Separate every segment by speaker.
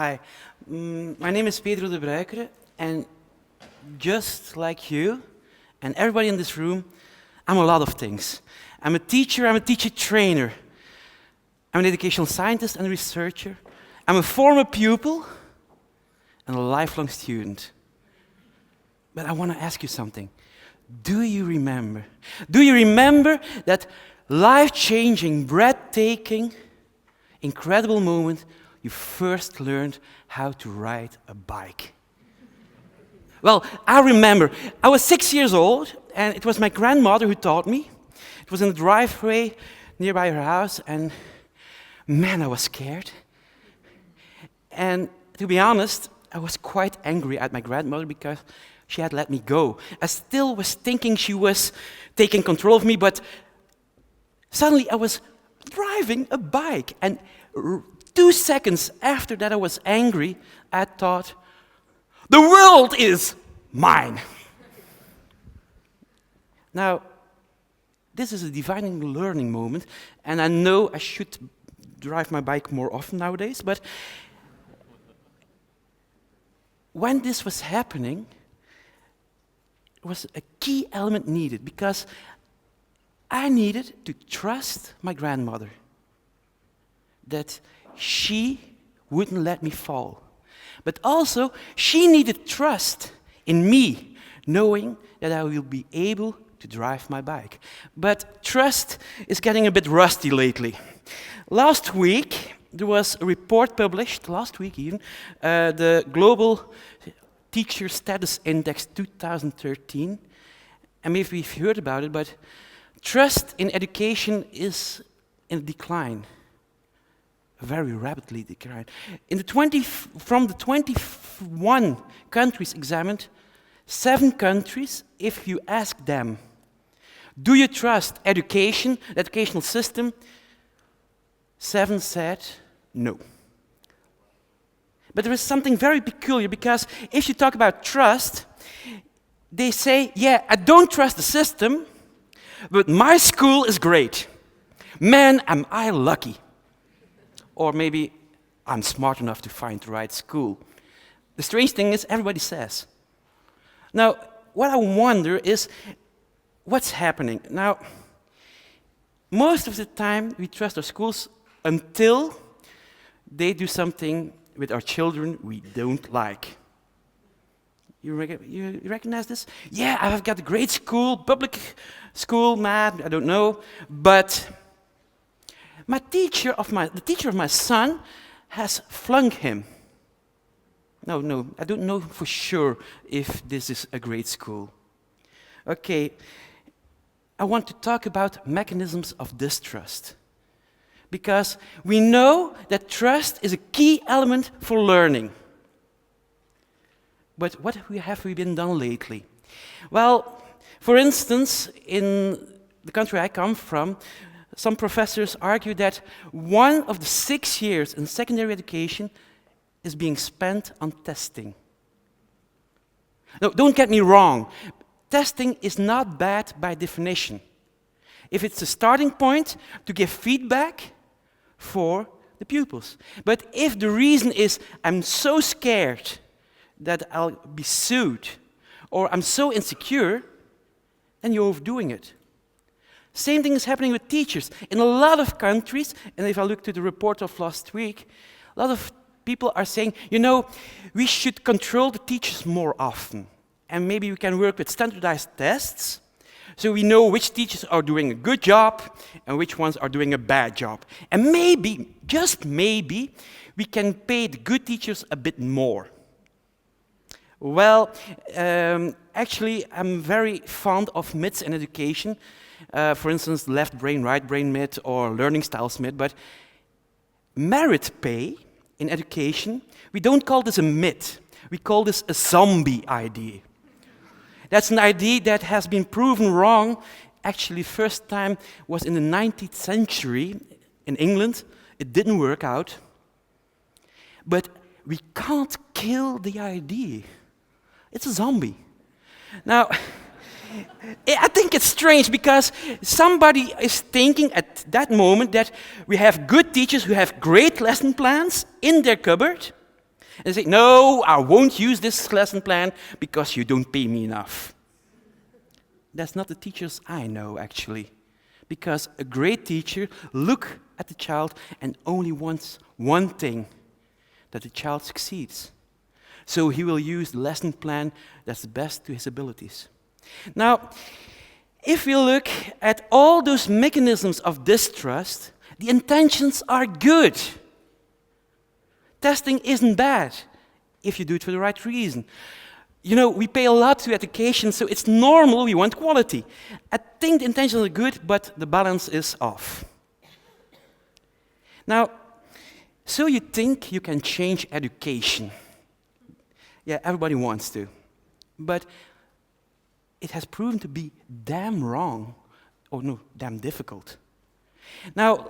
Speaker 1: Hi, my name is Pedro de Bruyckere, and just like you and everybody in this room, I'm a lot of things. I'm a teacher trainer. I'm an educational scientist and researcher. I'm a former pupil and a lifelong student. But I want to ask you something. Do you remember that life-changing, breathtaking, incredible moment you first learned how to ride a bike? Well, I remember. I was 6 years old, and it was my grandmother who taught me. It was in the driveway nearby her house, and man, I was scared. And to be honest, I was quite angry at my grandmother because she had let me go. I still was thinking she was taking control of me, but suddenly I was driving a bike, and 2 seconds after that I was angry. I thought, the world is mine. Now, this is a defining learning moment, and I know I should drive my bike more often nowadays, but when this was happening, it was a key element needed, because I needed to trust my grandmother, that she wouldn't let me fall. But also, she needed trust in me, knowing that I will be able to drive my bike. But trust is getting a bit rusty lately. Last week, there was a report published, last week even, the Global Teacher Status Index 2013. And maybe you've heard about it, but trust in education is in decline. Very rapidly decline. From the 21 countries examined, 7 countries, if you ask them, do you trust education, the educational system? 7 said no. But there is something very peculiar, because if you talk about trust, they say, yeah, I don't trust the system, but my school is great. Man, am I lucky. Or maybe I'm smart enough to find the right school. The strange thing is, everybody says. Now, what I wonder is, what's happening? Now, most of the time, we trust our schools until they do something with our children we don't like. You recognize this? Yeah, I've got a great school, public school, math, I don't know, but the teacher of my son has flunked him. No, I don't know for sure if this is a great school. Okay, I want to talk about mechanisms of distrust. Because we know that trust is a key element for learning. But what have we been done lately? Well, for instance, in the country I come from, some professors argue that 1 of the 6 years in secondary education is being spent on testing. Now, don't get me wrong. Testing is not bad by definition. If it's a starting point to give feedback for the pupils. But if the reason is, I'm so scared that I'll be sued, or I'm so insecure, then you're overdoing it. Same thing is happening with teachers. In a lot of countries, and if I look to the report of last week, a lot of people are saying, we should control the teachers more often. And maybe we can work with standardized tests, so we know which teachers are doing a good job and which ones are doing a bad job. And maybe, just maybe, we can pay the good teachers a bit more. Well, actually, I'm very fond of myths in education. For instance, left brain, right brain myth, or learning styles myth. But merit pay in education, we don't call this a myth. We call this a zombie idea. That's an idea that has been proven wrong. Actually, first time was in the 19th century in England. It didn't work out. But we can't kill the idea. It's a zombie. Now, I think it's strange, because somebody is thinking at that moment that we have good teachers who have great lesson plans in their cupboard, And they say, no, I won't use this lesson plan because you don't pay me enough. That's not the teachers I know, actually. Because a great teacher looks at the child and only wants one thing, that the child succeeds. So he will use the lesson plan that's the best to his abilities. Now, if we look at all those mechanisms of distrust, the intentions are good. Testing isn't bad if you do it for the right reason. You know, we pay a lot to education, so it's normal we want quality. I think the intentions are good, but the balance is off. Now, so you think you can change education. Yeah, everybody wants to. But it has proven to be damn wrong, or no, damn difficult. Now,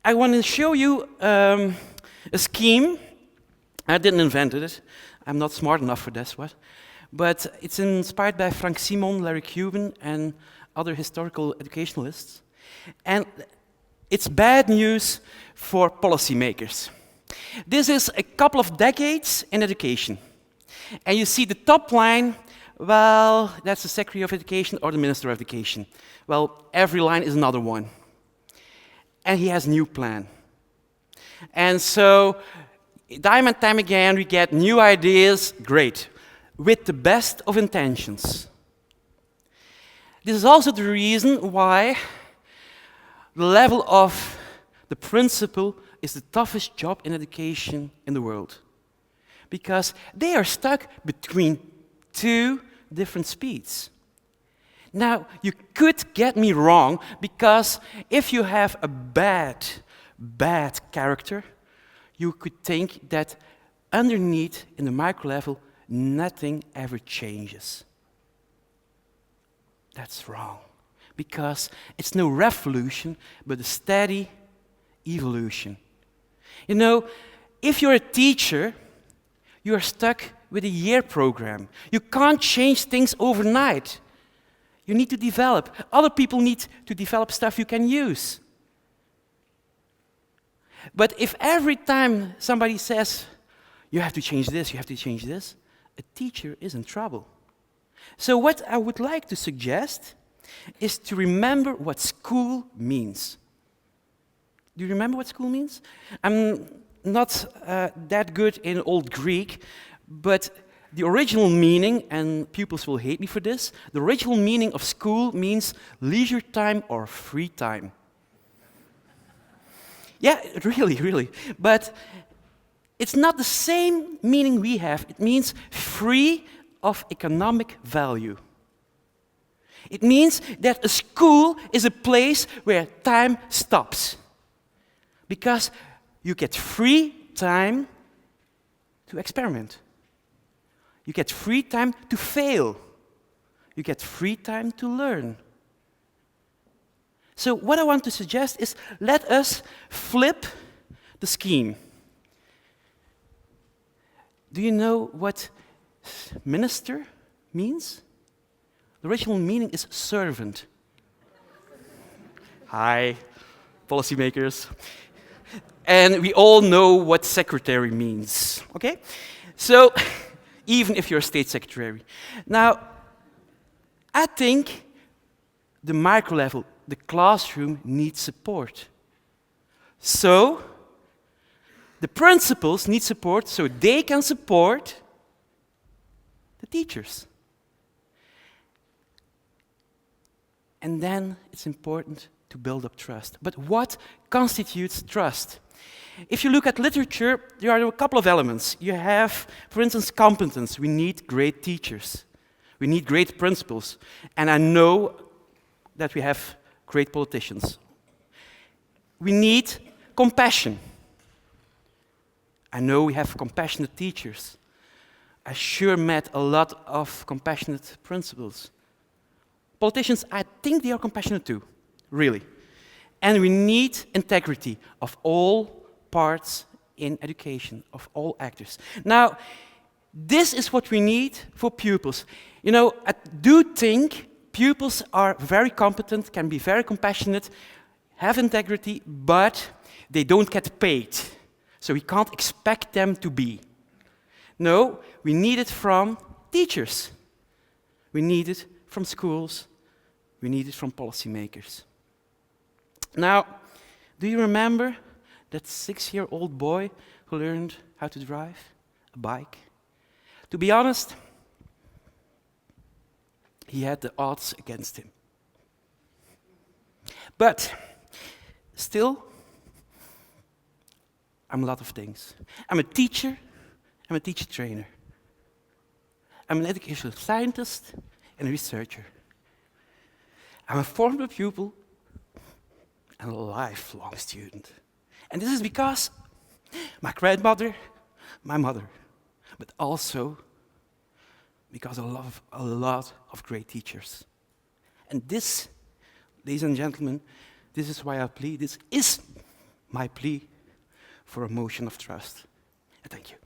Speaker 1: I want to show you a scheme. I didn't invent it. I'm not smart enough for this one. But it's inspired by Frank Simon, Larry Cuban, and other historical educationalists. And it's bad news for policymakers. This is a couple of decades in education. And you see the top line, well, that's the Secretary of Education or the Minister of Education. Well, every line is another one. And he has a new plan. And so, time and time again, we get new ideas, great, with the best of intentions. This is also the reason why the level of the principal is the toughest job in education in the world. Because they are stuck between two different speeds. Now, you could get me wrong, because if you have a bad character, you could think that underneath, in the micro level, nothing ever changes. That's wrong, because it's no revolution, but a steady evolution. You know, if you're a teacher, you are stuck with a year program. You can't change things overnight. You need to develop. Other people need to develop stuff you can use. But if every time somebody says, you have to change this, you have to change this, a teacher is in trouble. So what I would like to suggest is to remember what school means. Do you remember what school means? I'm not that good in Old Greek, but the original meaning, and pupils will hate me for this, the original meaning of school means leisure time or free time. Yeah, really. But it's not the same meaning we have. It means free of economic value. It means that a school is a place where time stops. Because you get free time to experiment. You get free time to fail. You get free time to learn. So what I want to suggest is, let us flip the scheme. Do you know what minister means? The original meaning is servant. Hi, policymakers. And we all know what secretary means, okay? So, even if you're a state secretary. Now, I think the micro level, the classroom, needs support. So, the principals need support so they can support the teachers. And then it's important to build up trust. But what constitutes trust? If you look at literature, there are a couple of elements. You have, for instance, competence. We need great teachers. We need great principals. And I know that we have great politicians. We need compassion. I know we have compassionate teachers. I sure met a lot of compassionate principals. Politicians, I think they are compassionate too, really. And we need integrity of all parts in education, of all actors. Now, this is what we need for pupils. You know, I do think pupils are very competent, can be very compassionate, have integrity, but they don't get paid. So we can't expect them to be. No, we need it from teachers. We need it from schools. We need it from policymakers. Now, do you remember that 6-year-old boy who learned how to drive a bike? To be honest, he had the odds against him. But still, I'm a lot of things. I'm a teacher, I'm a teacher trainer. I'm an educational scientist and a researcher. I'm a former pupil and a lifelong student. And this is because my grandmother, my mother, but also because I love a lot of great teachers. And this, ladies and gentlemen, this is why I plead, this is my plea for a motion of trust. Thank you.